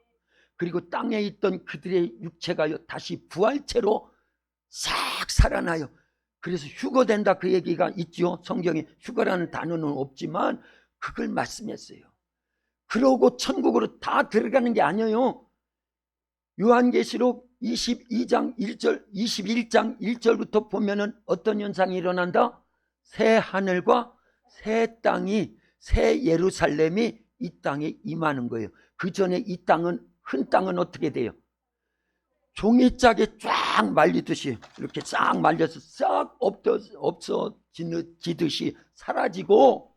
Speaker 1: 그리고 땅에 있던 그들의 육체가 다시 부활체로 싹 살아나요. 그래서 휴거된다, 그 얘기가 있죠. 성경에 휴거라는 단어는 없지만 그걸 말씀했어요. 그러고 천국으로 다 들어가는 게 아니에요. 요한계시록 22장 1절 21장 1절부터 보면은 어떤 현상이 일어난다? 새 하늘과 새 땅이, 새 예루살렘이 이 땅에 임하는 거예요. 그 전에 이 땅은, 큰 땅은 어떻게 돼요? 종이짝에 쫙 말리듯이 이렇게 싹 말려서 싹 없어지듯이 사라지고,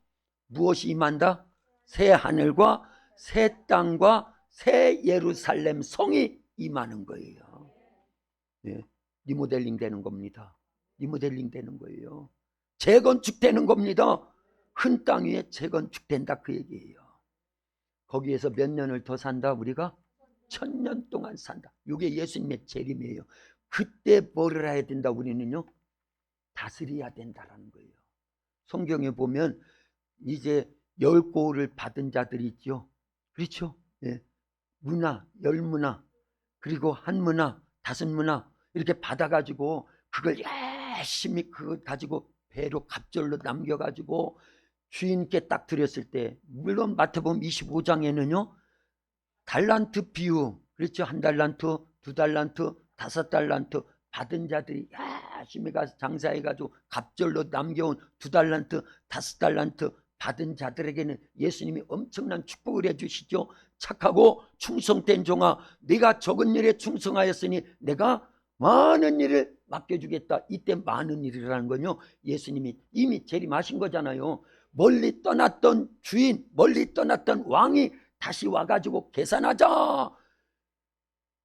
Speaker 1: 무엇이 임한다? 새 하늘과 새 땅과 새 예루살렘 성이 임하는 거예요. 리모델링 되는 겁니다. 리모델링 되는 거예요. 재건축되는 겁니다. 큰 땅 위에 재건축된다, 그 얘기예요. 거기에서 몇 년을 더 산다? 우리가 1000년 동안 산다. 이게 예수님의 재림이에요. 그때 뭐를 해야 된다? 우리는요, 다스려야 된다라는 거예요. 성경에 보면 이제 10고를 받은 자들이 있죠. 그렇죠? 문화, 열문화, 그리고 한문화, 다섯 문화 이렇게 받아가지고 그걸 열심히 그걸 가지고 배로 갑절로 남겨가지고 주인께 딱 드렸을 때, 물론 마태복음 25장에는요 달란트 비유, 그렇죠? 한 달란트, 두 달란트, 다섯 달란트 받은 자들이 열심히 가서 장사해가지고 갑절로 남겨온 두 달란트, 다섯 달란트 받은 자들에게는 예수님이 엄청난 축복을 해주시죠. 착하고 충성된 종아, 네가 적은 일에 충성하였으니 내가 많은 일을 맡겨주겠다. 이때 많은 일이라는 건요, 예수님이 이미 재림하신 거잖아요. 멀리 떠났던 주인, 멀리 떠났던 왕이 다시 와가지고 계산하자.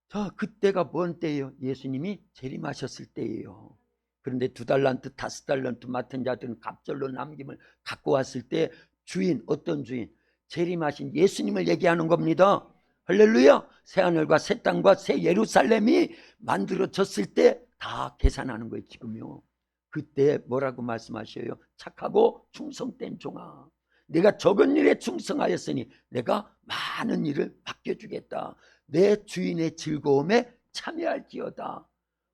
Speaker 1: 자, 그때가 뭔 때예요? 예수님이 재림하셨을 때예요. 그런데 두 달란트, 다섯 달란트 맡은 자들은 갑절로 남김을 갖고 왔을 때 주인, 어떤 주인? 재림하신 예수님을 얘기하는 겁니다. 할렐루야. 새하늘과 새 땅과 새 예루살렘이 만들어졌을 때 다 계산하는 거예요. 지금요. 그때 뭐라고 말씀하셔요? 착하고 충성된 종아, 내가 적은 일에 충성하였으니 내가 많은 일을 맡겨주겠다. 내 주인의 즐거움에 참여할지어다.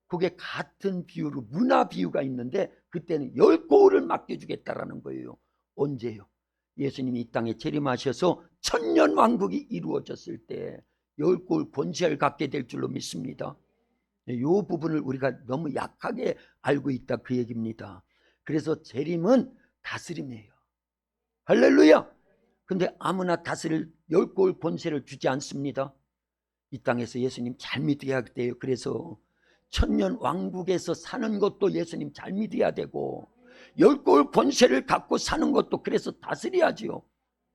Speaker 1: 그게 같은 비유로 문화 비유가 있는데 그때는 10고을을 맡겨주겠다라는 거예요. 언제요? 예수님이 이 땅에 재림하셔서 천년왕국이 이루어졌을 때 10고을 권세를 갖게 될 줄로 믿습니다. 이 부분을 우리가 너무 약하게 알고 있다, 그 얘기입니다. 그래서 재림은 다스림이에요. 할렐루야. 근데 아무나 다스릴 10고을 권세를 주지 않습니다. 이 땅에서 예수님 잘 믿어야 돼요. 그래서 천년 왕국에서 사는 것도 예수님 잘 믿어야 되고 10고을 권세를 갖고 사는 것도 그래서 다스려야지요.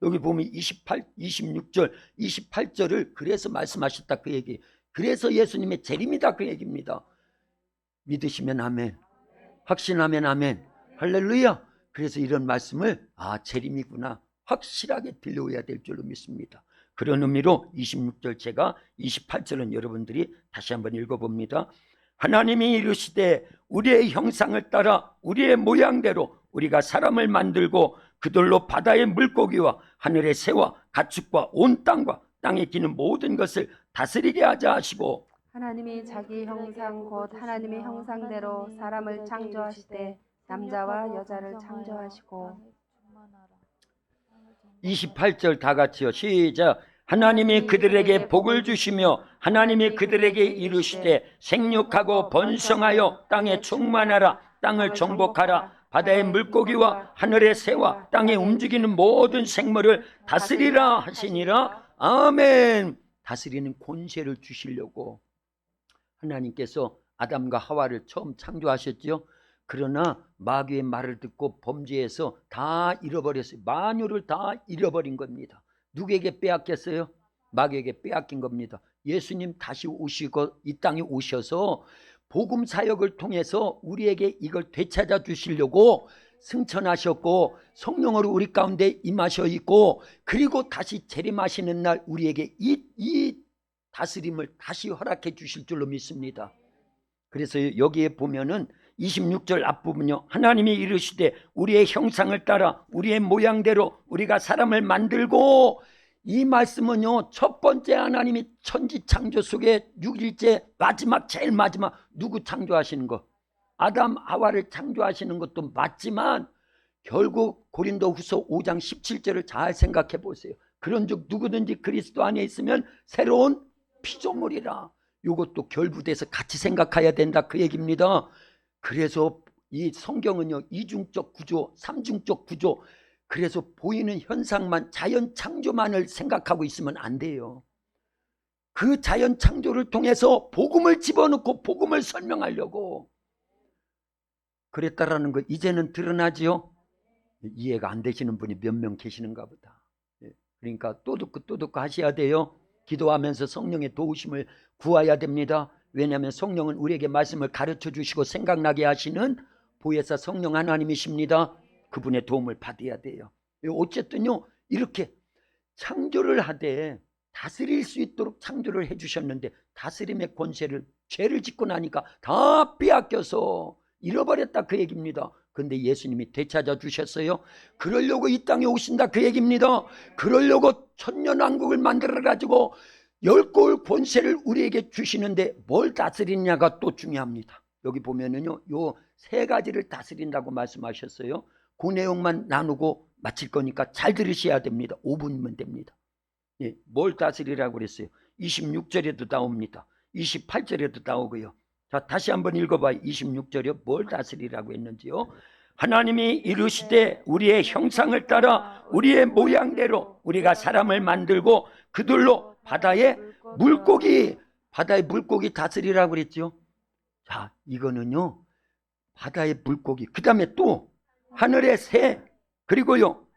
Speaker 1: 여기 보면 26절 28절을 그래서 말씀하셨다, 그 얘기. 그래서 예수님의 재림이다, 그 얘기입니다. 믿으시면 아멘, 확신하면 아멘. 할렐루야. 그래서 이런 말씀을 재림이구나 확실하게 들려야 될 줄로 믿습니다. 그런 의미로 26절, 제가 28절은 여러분들이 다시 한번 읽어봅니다. 하나님이 이르시되 우리의 형상을 따라 우리의 모양대로 우리가 사람을 만들고 그들로 바다의 물고기와 하늘의 새와 가축과 온 땅과 땅에 기는 모든 것을 다스리게 하자 하시고,
Speaker 2: 하나님이 자기 형상 곧 하나님의 형상대로 사람을 창조하시되 남자와 여자를 창조하시고.
Speaker 1: 28절 다 같이요. 시작. 하나님이 그들에게 복을 주시며 하나님이 그들에게 이르시되 생육하고 번성하여 땅에 충만하라. 땅을 정복하라. 바다의 물고기와 하늘의 새와 땅에 움직이는 모든 생물을 다스리라 하시니라. 아멘. 다스리는 권세를 주시려고 하나님께서 아담과 하와를 처음 창조하셨죠. 그러나 마귀의 말을 듣고 범죄해서 다 잃어버렸어요. 만유를 다 잃어버린 겁니다. 누구에게 빼앗겼어요? 마귀에게 빼앗긴 겁니다. 예수님 다시 오시고 이 땅에 오셔서 복음 사역을 통해서 우리에게 이걸 되찾아 주시려고 승천하셨고 성령으로 우리 가운데 임하셔 있고, 그리고 다시 재림하시는 날 우리에게 이 다스림을 다시 허락해 주실 줄로 믿습니다. 그래서 여기에 보면은 26절 앞부분요. 하나님이 이르시되 우리의 형상을 따라 우리의 모양대로 우리가 사람을 만들고, 이 말씀은요, 첫 번째 하나님이 천지 창조 속에 6일째 마지막, 제일 마지막 누구 창조하시는 거, 아담 하와를 창조하시는 것도 맞지만 결국 고린도후서 5장 17절을 잘 생각해 보세요. 그런즉 누구든지 그리스도 안에 있으면 새로운 피조물이라. 이것도 결부돼서 같이 생각해야 된다, 그 얘기입니다. 그래서 이 성경은요, 이중적 구조, 삼중적 구조, 그래서 보이는 현상만, 자연 창조만을 생각하고 있으면 안 돼요. 그 자연 창조를 통해서 복음을 집어넣고 복음을 설명하려고 그랬다라는 거 이제는 드러나지요. 이해가 안 되시는 분이 몇 명 계시는가 보다. 그러니까 또 듣고 하셔야 돼요. 기도하면서 성령의 도우심을 구해야 됩니다. 왜냐하면 성령은 우리에게 말씀을 가르쳐 주시고 생각나게 하시는 보혜사 성령 하나님이십니다. 그분의 도움을 받아야 돼요. 어쨌든요, 이렇게 창조를 하되 다스릴 수 있도록 창조를 해주셨는데 다스림의 권세를 죄를 짓고 나니까 다 빼앗겨서 잃어버렸다, 그 얘기입니다. 근데 예수님이 되찾아 주셨어요. 그러려고 이 땅에 오신다, 그 얘기입니다. 그러려고 천년왕국을 만들어 가지고 열골 권세를 우리에게 주시는데 뭘 다스리냐가 또 중요합니다. 여기 보면은요, 요 세 가지를 다스린다고 말씀하셨어요. 그 내용만 나누고 마칠 거니까 잘 들으셔야 됩니다. 5분이면 됩니다. 예, 뭘 다스리라고 그랬어요? 26절에도 나옵니다. 28절에도 나오고요. 자, 다시 한번 읽어봐요. 26절에 뭘 다스리라고 했는지요. 하나님이 이르시되 우리의 형상을 따라 우리의 모양대로 우리가 사람을 만들고 그들로 바다의 물고기 다스리라고 그랬죠. 자, 이거는요, 바다의 물고기, 그 다음에 또 하늘의 새, 그리고요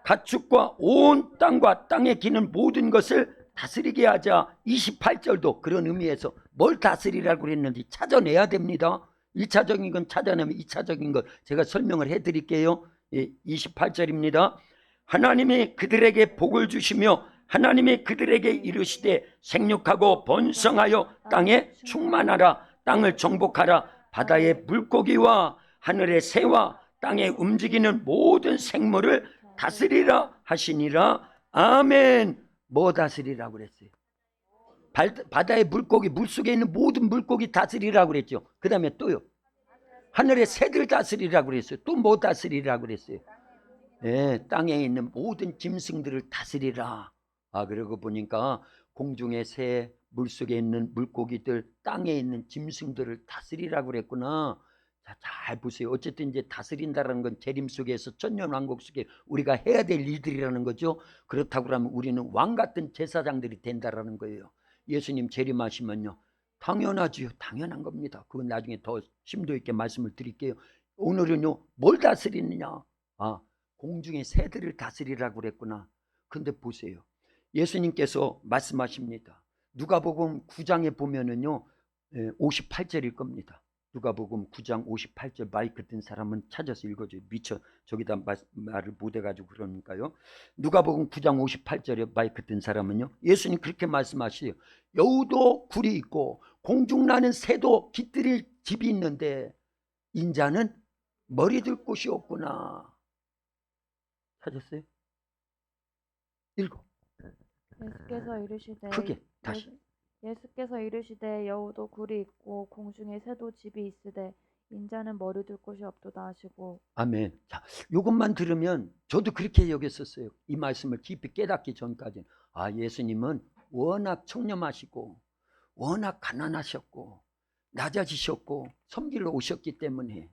Speaker 1: 가축과 온 땅과 땅에 기는 모든 것을 다스리게 하자. 28절도 그런 의미에서 뭘 다스리라고 그랬는지 찾아내야 됩니다. 1차적인 건 찾아내면 2차적인 건 제가 설명을 해드릴게요. 28절입니다. 하나님이 그들에게 복을 주시며 하나님이 그들에게 이르시되 생육하고 번성하여 땅에 충만하라. 땅을 정복하라. 바다의 물고기와 하늘의 새와 땅에 움직이는 모든 생물을 다스리라 하시니라. 아멘. 뭐 다스리라고 그랬어요? 바다의 물고기, 물속에 있는 모든 물고기 다스리라고 그랬죠. 그 다음에 또요, 하늘의 새들 다스리라고 그랬어요. 또 뭐 다스리라고 그랬어요? 네, 땅에 있는 모든 짐승들을 다스리라. 아, 그러고 보니까 공중의 새, 물속에 있는 물고기들, 땅에 있는 짐승들을 다스리라고 그랬구나. 자, 잘 보세요. 어쨌든 이제 다스린다는 건 재림 속에서 천년왕국 속에 우리가 해야 될 일들이라는 거죠. 그렇다고 하면 우리는 왕 같은 제사장들이 된다라는 거예요. 예수님 재림하시면요, 당연하지요. 당연한 겁니다. 그건 나중에 더 심도 있게 말씀을 드릴게요. 오늘은요, 뭘 다스리느냐? 아, 공중의 새들을 다스리라고 그랬구나. 근데 보세요, 예수님께서 말씀하십니다. 누가복음 9장에 보면은요, 58절일 겁니다. 누가복음 9장 58절. 마이크 든 사람은 찾아서 읽어줘요. 미처 저기다 말을 못 해가지고 그러니까요. 누가복음 9장 58절에 마이크 든 사람은요, 예수님 그렇게 말씀하시요. 여우도 굴이 있고 공중 나는 새도 깃들일 집이 있는데 인자는 머리 들 곳이 없구나. 찾았어요? 읽어.
Speaker 3: 예수께서 이르시되
Speaker 1: 크게 다시.
Speaker 3: 예수께서 이르시되 여우도 굴이 있고 공중에 새도 집이 있으되 인자는 머리 둘 곳이 없도다 하시고.
Speaker 1: 아멘. 자, 이것만 들으면 저도 그렇게 여겼었어요. 이 말씀을 깊이 깨닫기 전까지는. 아, 예수님은 워낙 청렴하시고 워낙 가난하셨고 낮아지셨고 섬기러 오셨기 때문에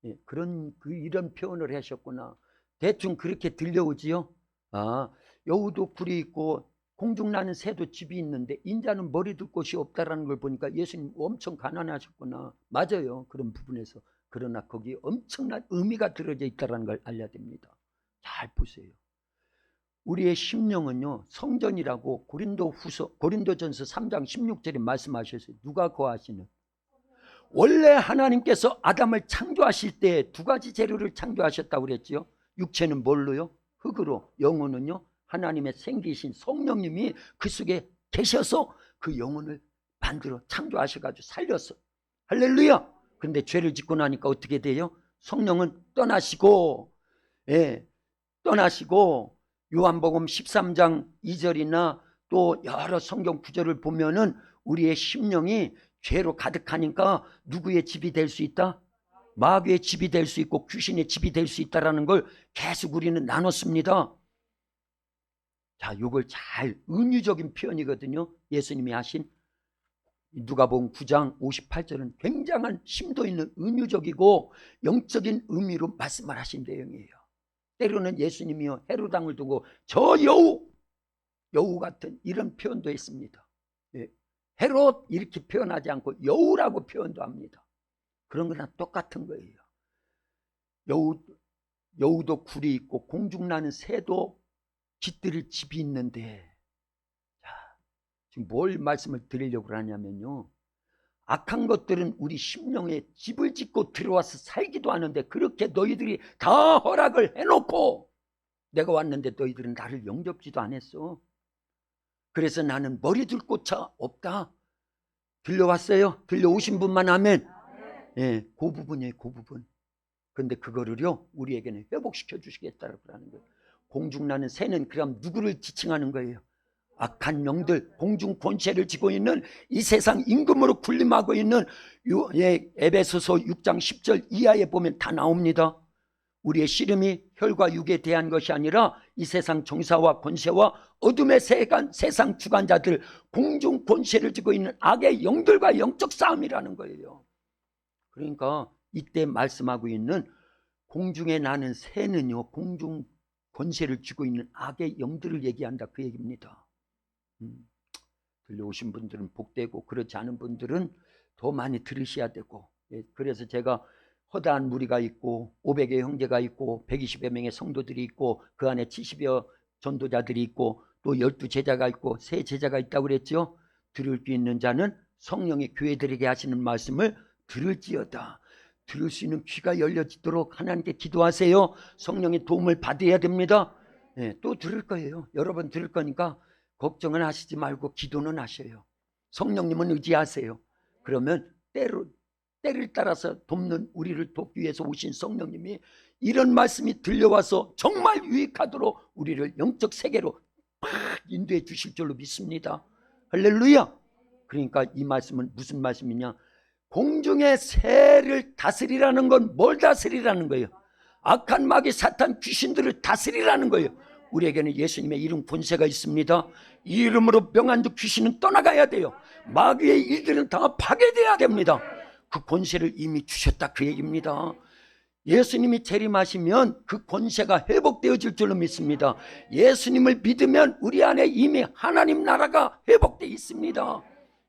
Speaker 1: 이런 표현을 하셨구나. 대충 그렇게 들려오지요. 아, 여우도 굴이 있고 공중 나는 새도 집이 있는데 인자는 머리 둘 곳이 없다라는 걸 보니까 예수님 엄청 가난하셨구나. 맞아요, 그런 부분에서. 그러나 거기에 엄청난 의미가 들어져 있다는 걸 알려야 됩니다. 잘 보세요. 우리의 심령은요, 성전이라고 고린도전서 3장 16절에 말씀하셨어요. 누가 거하시는? 원래 하나님께서 아담을 창조하실 때 두 가지 재료를 창조하셨다고 그랬죠. 육체는 뭘로요? 흙으로. 영혼은요, 하나님의 생기신 성령님이 그 속에 계셔서 그 영혼을 만들어 창조하셔가지고 살렸어. 할렐루야. 근데 죄를 짓고 나니까 어떻게 돼요? 성령은 떠나시고, 떠나시고, 요한복음 13장 2절이나 또 여러 성경 구절을 보면은 우리의 심령이 죄로 가득하니까 누구의 집이 될 수 있다? 마귀의 집이 될 수 있고 귀신의 집이 될 수 있다는 걸 계속 우리는 나눴습니다. 자, 이걸 잘 은유적인 표현이거든요. 예수님이 하신 누가복음 9장 58절은 굉장한 심도 있는 은유적이고 영적인 의미로 말씀을 하신 내용이에요. 때로는 예수님이요, 헤로당을 두고 저 여우 같은 이런 표현도 했습니다. 헤롯 이렇게 표현하지 않고 여우라고 표현도 합니다. 그런 거랑 똑같은 거예요. 여우도 굴이 있고 공중 나는 새도 깃들일 집이 있는데, 자, 지금 뭘 말씀을 드리려고 하냐면요, 악한 것들은 우리 심령에 집을 짓고 들어와서 살기도 하는데 그렇게 너희들이 다 허락을 해놓고 내가 왔는데 너희들은 나를 영접지도 안 했어. 그래서 나는 머리 둘 곳차 없다. 들려왔어요? 들려오신 분만 하면, 예, 그 부분이에요, 그 부분. 근데 그거를요, 우리에게는 회복시켜 주시겠다고 하는 거예요. 공중 나는 새는 그럼 누구를 지칭하는 거예요? 악한 영들, 공중 권세를 쥐고 있는 이 세상 임금으로 군림하고 있는 에베소서 6장 10절 이하에 보면 다 나옵니다. 우리의 씨름이 혈과 육에 대한 것이 아니라 이 세상 정사와 권세와 어둠의 세상 주관자들, 공중 권세를 쥐고 있는 악의 영들과 영적 싸움이라는 거예요. 그러니까 이때 말씀하고 있는 공중에 나는 새는요, 공중 권세를 쥐고 있는 악의 영들을 얘기한다 그 얘기입니다. 들려오신 분들은 복되고 그렇지 않은 분들은 더 많이 들으셔야 되고, 그래서 제가 허다한 무리가 있고 500여 형제가 있고 120여 명의 성도들이 있고 그 안에 70여 전도자들이 있고 또 12제자가 있고 3제자가 있다고 그랬죠. 들을 수 있는 자는 성령이 교회들에게 하시는 말씀을 들을지어다. 들을 수 있는 귀가 열려지도록 하나님께 기도하세요. 성령의 도움을 받아야 됩니다. 또 들을 거예요. 여러 번 들을 거니까 걱정은 하시지 말고 기도는 하셔요. 성령님은 의지하세요. 그러면 때를 따라서 돕는 우리를 돕기 위해서 오신 성령님이 이런 말씀이 들려와서 정말 유익하도록 우리를 영적 세계로 막 인도해 주실 줄로 믿습니다. 할렐루야. 그러니까 이 말씀은 무슨 말씀이냐, 공중의 새를 다스리라는 건 뭘 다스리라는 거예요? 악한 마귀 사탄 귀신들을 다스리라는 거예요. 우리에게는 예수님의 이름 권세가 있습니다. 이 이름으로 병한도 귀신은 떠나가야 돼요. 마귀의 일들은 다 파괴돼야 됩니다. 그 권세를 이미 주셨다 그 얘기입니다. 예수님이 재림하시면 그 권세가 회복되어질 줄로 믿습니다. 예수님을 믿으면 우리 안에 이미 하나님 나라가 회복되어 있습니다.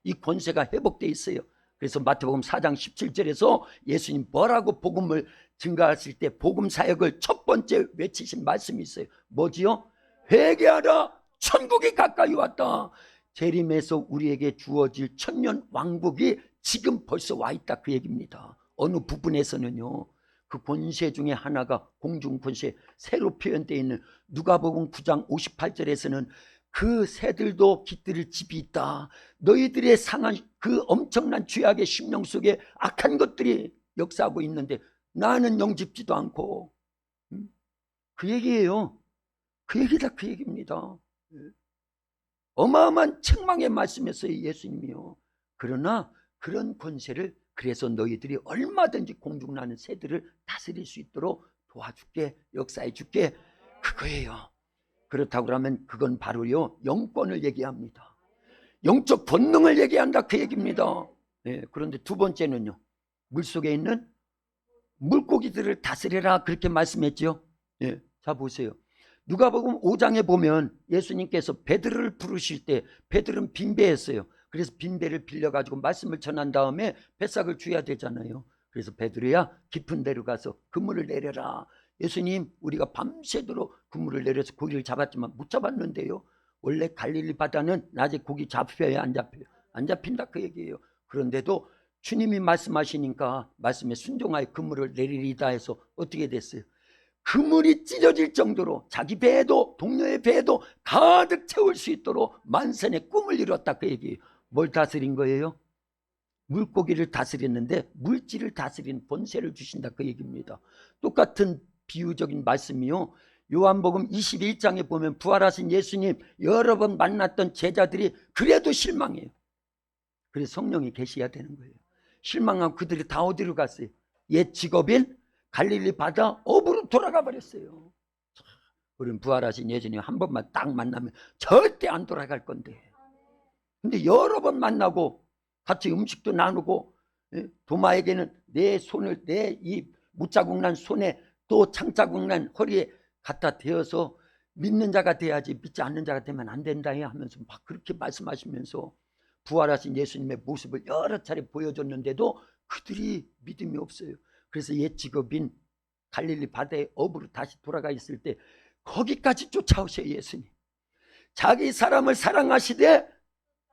Speaker 1: 이 권세가 회복되어 있어요. 그래서 마태복음 4장 17절에서 예수님 뭐라고 복음을 증가하실 때 복음 사역을 첫 번째 외치신 말씀이 있어요. 뭐지요? 회개하라, 천국이 가까이 왔다. 재림에서 우리에게 주어질 천년 왕국이 지금 벌써 와 있다 그 얘기입니다. 어느 부분에서는요, 그 권세 중에 하나가 공중 권세, 새로 표현되어 있는 누가복음 9장 58절에서는 그 새들도 깃들일 집이 있다. 너희들의 상한 그 엄청난 죄악의 심령 속에 악한 것들이 역사하고 있는데 나는 영집지도 않고, 그 얘기예요. 그 얘기다 그 얘기입니다. 어마어마한 책망의 말씀이었어요 예수님이요. 그러나 그런 권세를, 그래서 너희들이 얼마든지 공중나는 새들을 다스릴 수 있도록 도와줄게, 역사해 줄게, 그거예요. 그렇다고 그러면 그건 바로요 영권을 얘기합니다. 영적 본능을 얘기한다 그 얘기입니다. 그런데 두 번째는요, 물속에 있는 물고기들을 다스려라 그렇게 말씀했죠. 자 보세요. 누가복음 5장에 보면 예수님께서 베드로를 부르실 때 베드로는 빈배했어요. 그래서 빈배를 빌려가지고 말씀을 전한 다음에 뱃삭을 줘야 되잖아요. 그래서 베드로야 깊은 데로 가서 그물을 내려라. 예수님, 우리가 밤새도록 그물을 내려서 고기를 잡았지만 못 잡았는데요. 원래 갈릴리 바다는 낮에 고기 잡혀야 안 잡혀요? 안 잡힌다 그 얘기예요. 그런데도 주님이 말씀하시니까 말씀에 순종하여 그물을 내리리다 해서 어떻게 됐어요? 그물이 찢어질 정도로 자기 배에도 동료의 배에도 가득 채울 수 있도록 만선의 꿈을 이뤘다 그 얘기예요. 뭘 다스린 거예요? 물고기를 다스렸는데 물질을 다스린 본세를 주신다 그 얘기입니다. 똑같은 비유적인 말씀이요, 요한복음 21장에 보면 부활하신 예수님 여러 번 만났던 제자들이 그래도 실망해요. 그래서 성령이 계셔야 되는 거예요. 실망하고 그들이 다 어디로 갔어요? 옛 직업인 갈릴리 바다 어부로 돌아가 버렸어요. 우리는 부활하신 예수님 한 번만 딱 만나면 절대 안 돌아갈 건데, 근데 여러 번 만나고 같이 음식도 나누고, 도마에게는 내 손을 내 이 무자국 난 손에 또 창자국 난 허리에 갖다 대어서 믿는 자가 돼야지 믿지 않는 자가 되면 안 된다 하면서 막 그렇게 말씀하시면서 부활하신 예수님의 모습을 여러 차례 보여줬는데도 그들이 믿음이 없어요. 그래서 옛 직업인 갈릴리 바다의 어부로 다시 돌아가 있을 때 거기까지 쫓아오셔요. 예수님 자기 사람을 사랑하시되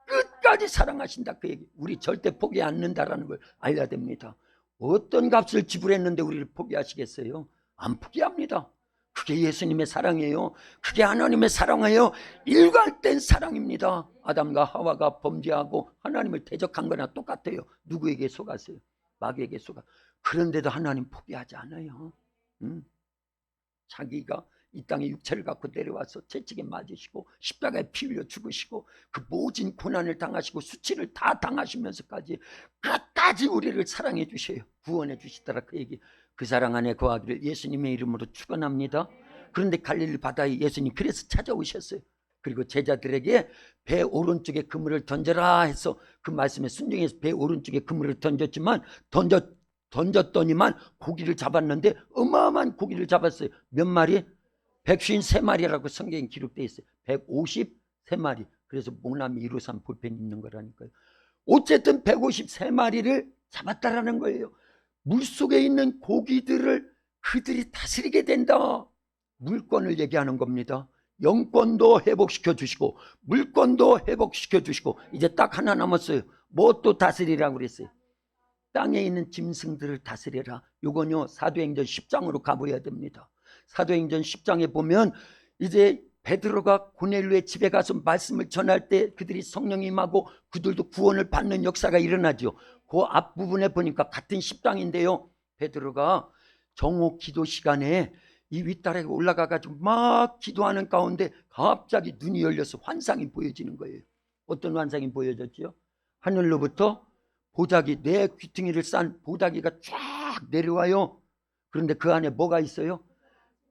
Speaker 1: 끝까지 사랑하신다 그 얘기. 우리 절대 포기 않는다라는 걸 알아야 됩니다. 어떤 값을 지불했는데 우리를 포기하시겠어요? 안 포기합니다. 그게 예수님의 사랑이에요. 그게 하나님의 사랑이에요. 일관된 사랑입니다. 아담과 하와가 범죄하고 하나님을 대적한 거나 똑같아요. 누구에게 속았어요? 마귀에게 속아. 그런데도 하나님 포기하지 않아요. 자기가 이 땅에 육체를 갖고 내려와서 채찍에 맞으시고 십자가에 피 흘려 죽으시고 그 모진 고난을 당하시고 수치를 다 당하시면서까지 끝까지 우리를 사랑해 주셔요. 구원해 주시더라. 그 얘기. 그 사랑 안에 거하기를 예수님의 이름으로 축원합니다. 그런데 갈릴리 바다에 예수님 그래서 찾아오셨어요. 그리고 제자들에게 배 오른쪽에 그물을 던져라 해서 그 말씀에 순종해서 배 오른쪽에 그물을 던졌지만 던졌더니만 고기를 잡았는데 어마어마한 고기를 잡았어요. 몇 마리? 153마리라고 성경에 기록되어 있어요. 153마리. 그래서 모나미 153 볼펜이 있는 거라니까요. 어쨌든 153마리를 잡았다라는 거예요. 물속에 있는 고기들을 그들이 다스리게 된다. 물권을 얘기하는 겁니다. 영권도 회복시켜 주시고 물권도 회복시켜 주시고 이제 딱 하나 남았어요. 뭐 또 다스리라고 그랬어요? 땅에 있는 짐승들을 다스려라. 요건요 사도행전 10장으로 가봐야 됩니다. 사도행전 10장에 보면 이제 베드로가 고넬료의 집에 가서 말씀을 전할 때 그들이 성령이 임하고 그들도 구원을 받는 역사가 일어나죠. 그 앞부분에 보니까 같은 10장인데요. 베드로가 정오 기도 시간에 이 윗다락에 올라가가지고 막 기도하는 가운데 갑자기 눈이 열려서 환상이 보여지는 거예요. 어떤 환상이 보여졌죠? 하늘로부터 보자기, 내 귀퉁이를 싼 보자기가 쫙 내려와요. 그런데 그 안에 뭐가 있어요?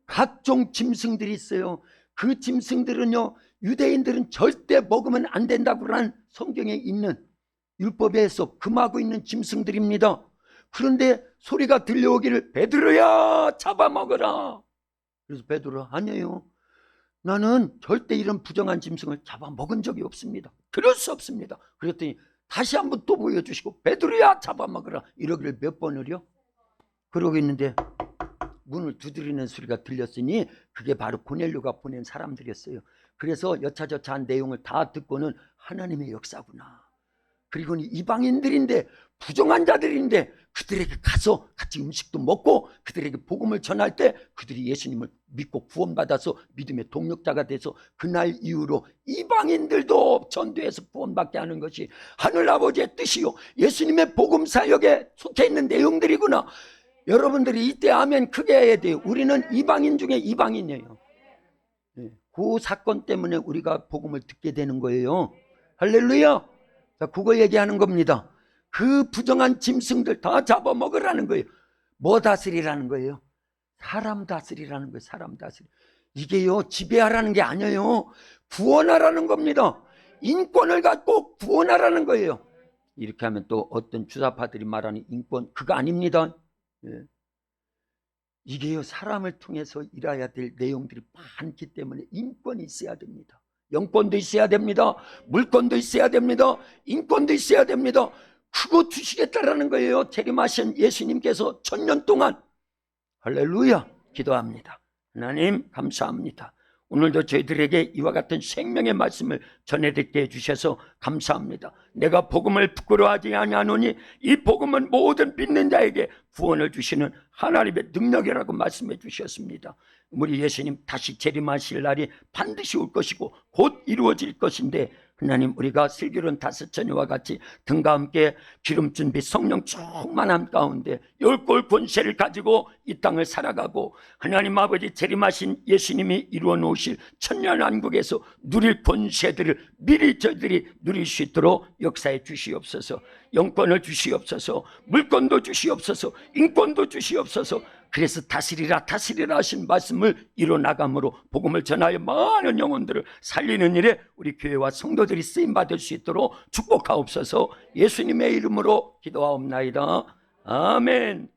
Speaker 1: 각종 짐승들이 있어요. 그 짐승들은요 유대인들은 절대 먹으면 안 된다고라는 성경에 있는 율법에서 금하고 있는 짐승들입니다. 그런데 소리가 들려오기를 베드로야 잡아먹어라. 그래서 베드로 아니에요. 나는 절대 이런 부정한 짐승을 잡아먹은 적이 없습니다. 그럴 수 없습니다. 그랬더니 다시 한번 또 보여주시고 베드로야 잡아먹어라. 이러기를 몇 번을요? 그러고 있는데 문을 두드리는 소리가 들렸으니 그게 바로 고넬료가 보낸 사람들이었어요. 그래서 여차저차한 내용을 다 듣고는 하나님의 역사구나. 그리고는 이방인들인데 부정한 자들인데 그들에게 가서 같이 음식도 먹고 그들에게 복음을 전할 때 그들이 예수님을 믿고 구원받아서 믿음의 동력자가 돼서 그날 이후로 이방인들도 전도해서 구원받게 하는 것이 하늘아버지의 뜻이요 예수님의 복음 사역에 속해 있는 내용들이구나. 여러분들이 이때 아멘 크게 해야 돼요. 우리는 이방인 중에 이방인이에요. 그 사건 때문에 우리가 복음을 듣게 되는 거예요. 할렐루야. 자, 그거 얘기하는 겁니다. 그 부정한 짐승들 다 잡아먹으라는 거예요. 뭐 다스리라는 거예요? 사람 다스리라는 거예요. 사람 다스리. 이게요 지배하라는 게 아니에요. 구원하라는 겁니다. 인권을 갖고 구원하라는 거예요. 이렇게 하면 또 어떤 주사파들이 말하는 인권 그거 아닙니다. 예. 이게요 사람을 통해서 일해야 될 내용들이 많기 때문에 인권이 있어야 됩니다. 영권도 있어야 됩니다. 물권도 있어야 됩니다. 인권도 있어야 됩니다. 그거 주시겠다라는 거예요. 재림하신 예수님께서 1000년 동안. 할렐루야. 기도합니다. 하나님 감사합니다. 오늘도 저희들에게 이와 같은 생명의 말씀을 전해듣게 해주셔서 감사합니다. 내가 복음을 부끄러워하지 아니하노니 이 복음은 모든 믿는 자에게 구원을 주시는 하나님의 능력이라고 말씀해 주셨습니다. 우리 예수님 다시 재림하실 날이 반드시 올 것이고 곧 이루어질 것인데 하나님 우리가 슬기로운 다섯 처녀와 같이 등과 함께 기름 준비 성령 충만함 가운데 열골 권세를 가지고 이 땅을 살아가고 하나님 아버지 재림하신 예수님이 이루어 놓으실 천년왕국에서 누릴 권세들을 미리 저희들이 누릴 수 있도록 역사해 주시옵소서. 영권을 주시옵소서. 물권도 주시옵소서. 인권도 주시옵소서. 그래서 다스리라 하신 말씀을 이뤄나감으로 복음을 전하여 많은 영혼들을 살리는 일에 우리 교회와 성도들이 쓰임받을 수 있도록 축복하옵소서. 예수님의 이름으로 기도하옵나이다. 아멘.